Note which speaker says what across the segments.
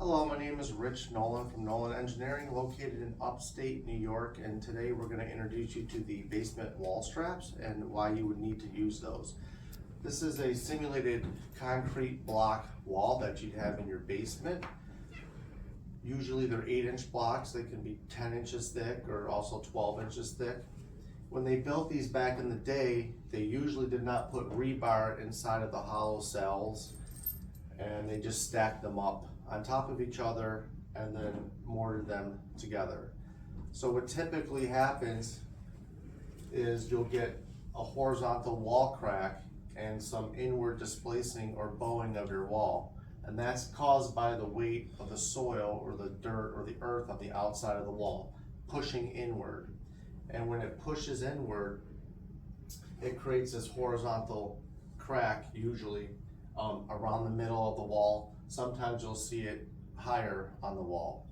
Speaker 1: Hello, my name is Rich Nolan from Nolan Engineering, located in upstate New York, and today we're going to introduce you to the basement wall straps and why you would need to use those. This is a simulated concrete block wall that you'd have in your basement. Usually they're 8-inch blocks. They can be 10 inches thick or also 12 inches thick. When they built these back in the day, they usually did not put rebar inside of the hollow cells, and they just stacked them up on top of each other and then mortared them together. So what typically happens is you'll get a horizontal wall crack and some inward displacing or bowing of your wall. And that's caused by the weight of the soil or the dirt or the earth on the outside of the wall pushing inward. And when it pushes inward, it creates this horizontal crack, usually around the middle of the wall. Sometimes you'll see it higher on the wall.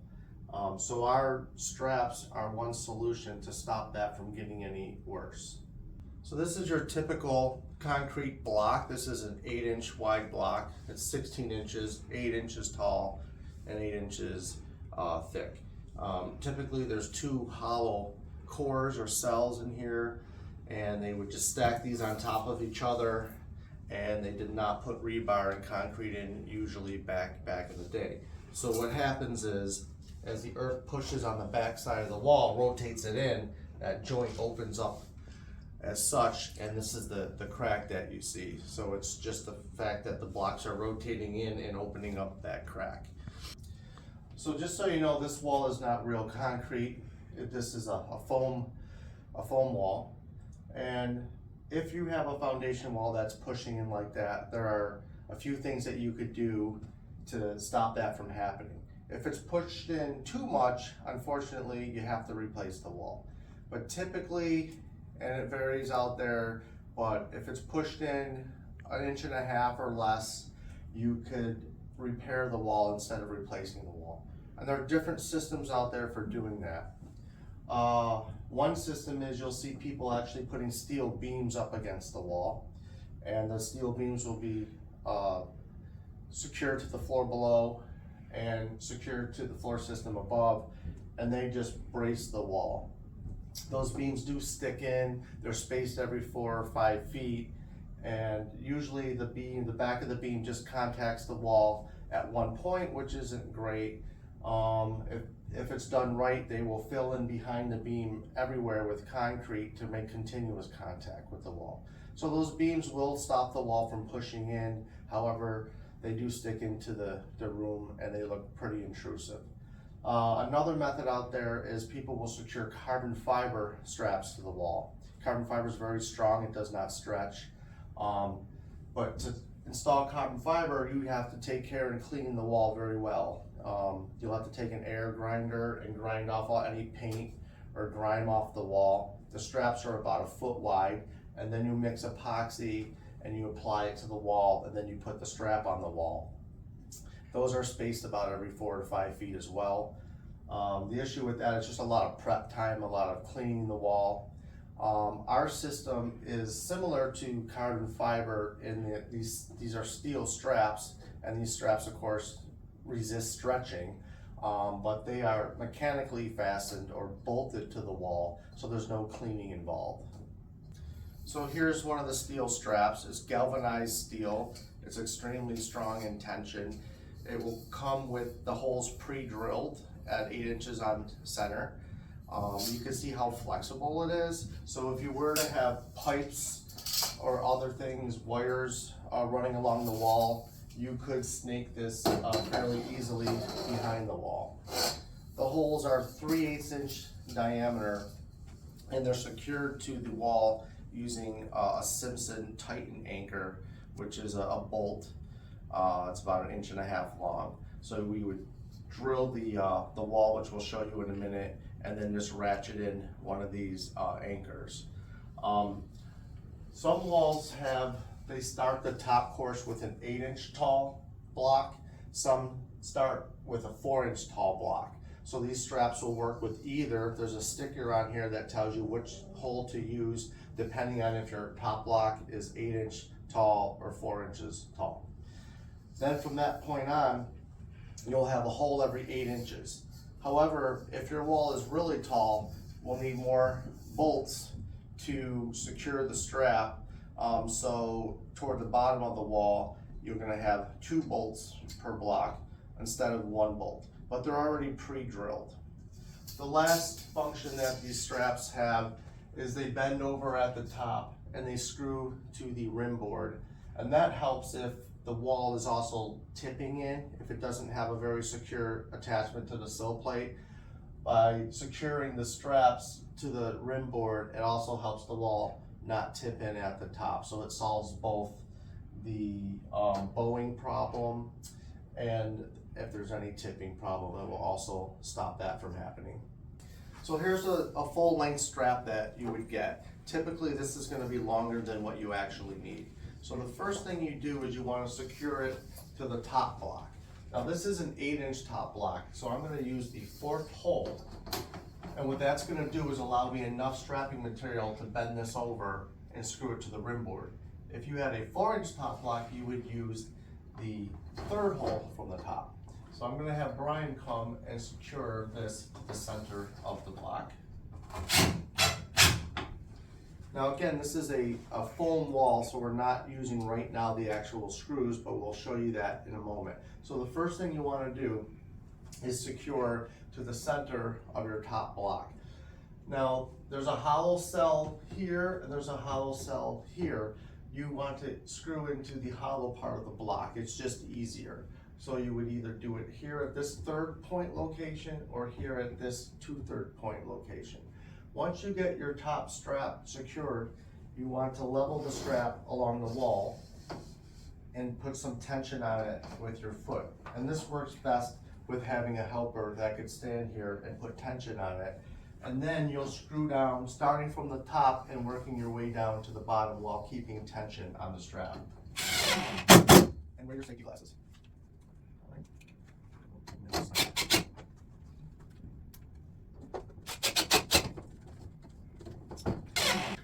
Speaker 1: So our straps are one solution to stop that from getting any worse. So this is your typical concrete block. This is an 8-inch wide block. It's 16 inches, 8 inches tall, and 8 inches thick. Typically there's 2 hollow cores or cells in here, and they would just stack these on top of each other, and they did not put rebar and concrete in usually back in the day. So what happens is, as the earth pushes on the back side of the wall, rotates it in, that joint opens up as such, and this is the crack that you see. So it's just the fact that the blocks are rotating in and opening up that crack. So just so you know, this wall is not real concrete. This is a foam wall. And if you have a foundation wall that's pushing in like that, there are a few things that you could do to stop that from happening. If it's pushed in too much, unfortunately, you have to replace the wall. But typically, and it varies out there, but if it's pushed in 1.5 inches or less, you could repair the wall instead of replacing the wall. And there are different systems out there for doing that. One system is you'll see people actually putting steel beams up against the wall, and the steel beams will be secured to the floor below and secured to the floor system above, and they just brace the wall. Those beams do stick in. They're spaced every 4 or 5 feet, and usually the back of the beam just contacts the wall at one point, which isn't great. If it's done right, they will fill in behind the beam everywhere with concrete to make continuous contact with the wall. So those beams will stop the wall from pushing in. However, they do stick into the room and they look pretty intrusive. Another method out there is people will secure carbon fiber straps to the wall. Carbon fiber is very strong, it does not stretch. But to install carbon fiber, you have to take care and clean the wall very well. You'll have to take an air grinder and grind off any paint or grime off the wall. The straps are about 1 foot wide, and then you mix epoxy and you apply it to the wall, and then you put the strap on the wall. Those are spaced about every 4 to 5 feet as well. The issue with that is just a lot of prep time, a lot of cleaning the wall. Our system is similar to carbon fiber in that these are steel straps, and these straps of course resist stretching, but they are mechanically fastened or bolted to the wall, so there's no cleaning involved. So here's one of the steel straps. It's galvanized steel. It's extremely strong in tension. It will come with the holes pre-drilled at 8 inches on center. You can see how flexible it is. So if you were to have pipes or other things, wires running along the wall, you could snake this fairly easily behind the wall. The holes are 3/8 inch diameter, and they're secured to the wall using a Simpson Titan anchor, which is a bolt. It's about 1.5 inches long. So we would drill the wall, which we'll show you in a minute, and then just ratchet in one of these anchors. Some walls they start the top course with an 8-inch tall block. Some start with a 4-inch tall block. So these straps will work with either. There's a sticker on here that tells you which hole to use depending on if your top block is 8-inch tall or 4 inches tall. Then from that point on, you'll have a hole every 8 inches. However, if your wall is really tall, we'll need more bolts to secure the strap. So toward the bottom of the wall, you're going to have 2 bolts per block instead of 1 bolt, but they're already pre-drilled. The last function that these straps have is they bend over at the top and they screw to the rim board, and that helps if the wall is also tipping in, if it doesn't have a very secure attachment to the sill plate. By securing the straps to the rim board, it also helps the wall not tip in at the top. So it solves both the bowing problem, and if there's any tipping problem, it will also stop that from happening. So here's a full length strap that you would get. Typically this is going to be longer than what you actually need. So the first thing you do is you want to secure it to the top block. Now this is an 8-inch top block, so I'm going to use the 4th hole. And what that's going to do is allow me enough strapping material to bend this over and screw it to the rim board. If you had a 4-inch top block, you would use the 3rd hole from the top. So I'm going to have Brian come and secure this to the center of the block. Now again, this is a foam wall, so we're not using right now the actual screws, but we'll show you that in a moment. So the first thing you want to do is secure to the center of your top block. Now there's a hollow cell here and there's a hollow cell here. You want to screw into the hollow part of the block. It's just easier. So you would either do it here at this 3rd point location or here at this 2/3 point location. Once you get your top strap secured, you want to level the strap along the wall and put some tension on it with your foot. And this works best with having a helper that could stand here and put tension on it. And then you'll screw down, starting from the top and working your way down to the bottom while keeping tension on the strap. And wear your safety glasses.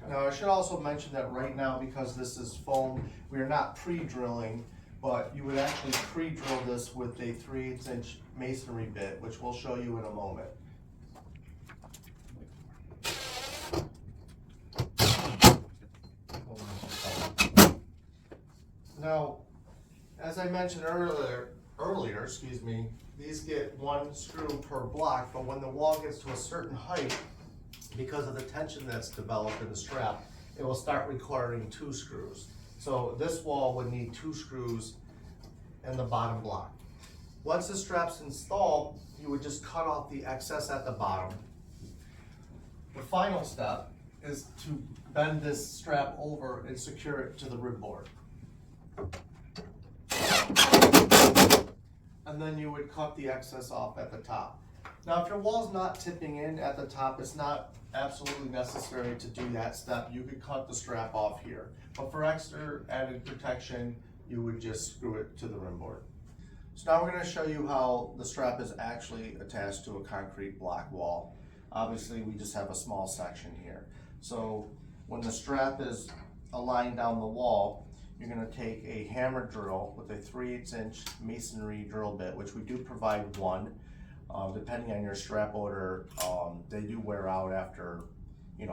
Speaker 1: Now I should also mention that right now, because this is foam, we are not pre-drilling, but you would actually pre-drill this with a 3/8-inch masonry bit, which we'll show you in a moment. Now, as I mentioned earlier, these get 1 screw per block, but when the wall gets to a certain height, because of the tension that's developed in the strap, it will start requiring 2 screws. So this wall would need 2 screws in the bottom block. Once the strap's installed, you would just cut off the excess at the bottom. The final step is to bend this strap over and secure it to the rib board. And then you would cut the excess off at the top. Now, if your wall's not tipping in at the top, it's not absolutely necessary to do that step. You could cut the strap off here. But for extra added protection, you would just screw it to the rim board. So now we're going to show you how the strap is actually attached to a concrete block wall. Obviously, we just have a small section here. So when the strap is aligned down the wall, you're going to take a hammer drill with a 3/8-inch masonry drill bit, which we do provide 1. Depending on your strap order, they do wear out after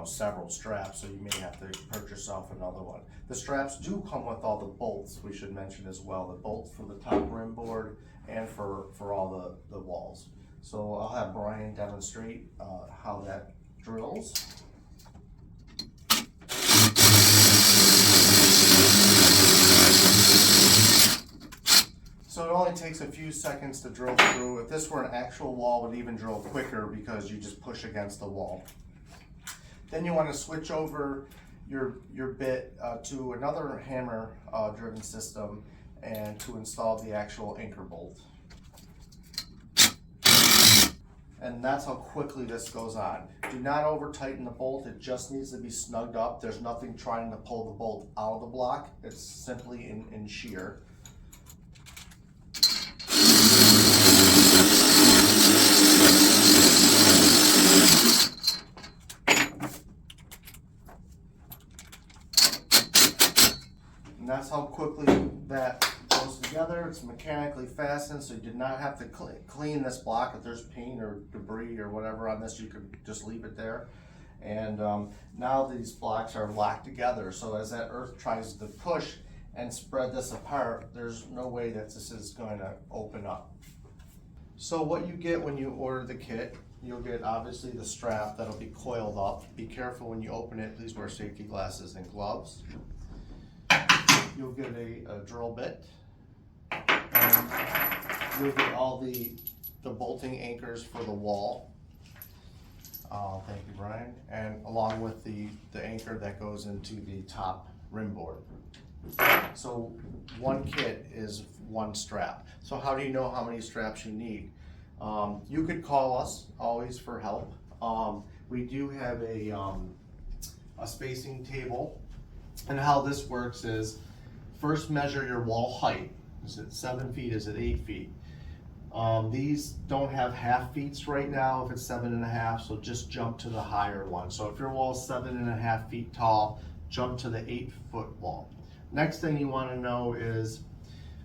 Speaker 1: several straps, so you may have to purchase off another one. The straps do come with all the bolts, we should mention as well, the bolts for the top rim board and for all the walls. So I'll have Brian demonstrate how that drills. So it only takes a few seconds to drill through. If this were an actual wall, it would even drill quicker because you just push against the wall. Then you want to switch over your bit to another hammer driven system and to install the actual anchor bolt. And that's how quickly this goes on. Do not over tighten the bolt, it just needs to be snugged up. There's nothing trying to pull the bolt out of the block, it's simply in shear. And that's how quickly that goes together. It's mechanically fastened, so you did not have to clean this block. If there's paint or debris or whatever on this, you could just leave it there. And now these blocks are locked together, so as that earth tries to push and spread this apart, there's no way that this is going to open up. So what you get when you order the kit, you'll get obviously the strap that'll be coiled up. Be careful when you open it, please wear safety glasses and gloves. You'll get a drill bit, and you'll get all the bolting anchors for the wall. Thank you, Brian. And along with the anchor that goes into the top rim board. So one kit is one strap. So how do you know how many straps you need? You could call us always for help. We do have a spacing table, and how this works is first measure your wall height. Is it 7 feet? Is it 8 feet? These don't have half feet right now if it's 7.5, so just jump to the higher one. So if your wall is 7.5 feet tall, jump to the 8-foot wall. Next thing you want to know is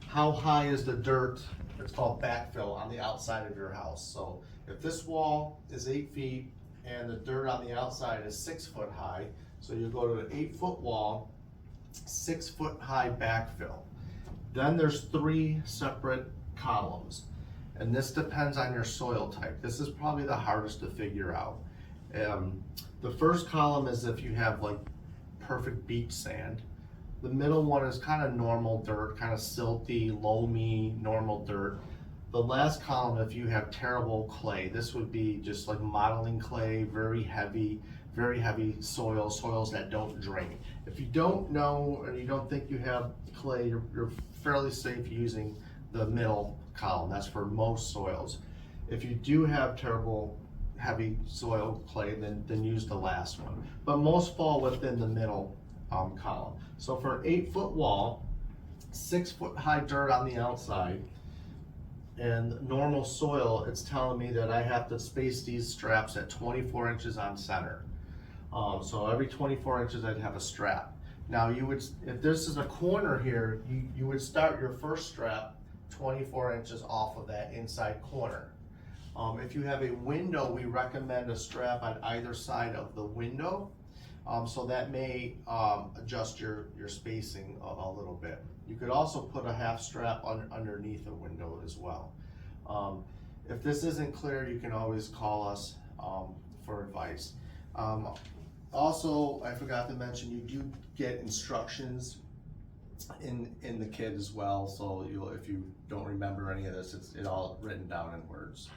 Speaker 1: how high is the dirt, it's called backfill, on the outside of your house. So if this wall is 8 feet and the dirt on the outside is 6 foot high, so you go to an 8-foot wall, 6 foot high backfill. Then there's 3 separate columns, and this depends on your soil type. This is probably the hardest to figure out. The first column is if you have like perfect beach sand. The middle one is kind of normal dirt, kind of silty, loamy, normal dirt. The last column, if you have terrible clay, this would be just like modeling clay, very heavy soils that don't drain. If you don't know and you don't think you have clay, you're fairly safe using the middle column. That's for most soils. If you do have terrible heavy soil clay, then use the last one. But most fall within the middle column. So for an 8-foot wall, 6 foot high dirt on the outside, and normal soil, it's telling me that I have to space these straps at 24 inches on center. So every 24 inches I'd have a strap. Now you would, if this is a corner here, you would start your first strap 24 inches off of that inside corner. If you have a window, we recommend a strap on either side of the window. So that may adjust your spacing a little bit. You could also put a half strap underneath a window as well. If this isn't clear, you can always call us for advice. Also, I forgot to mention, you do get instructions in the kit as well. So if you don't remember any of this, it's all written down in words.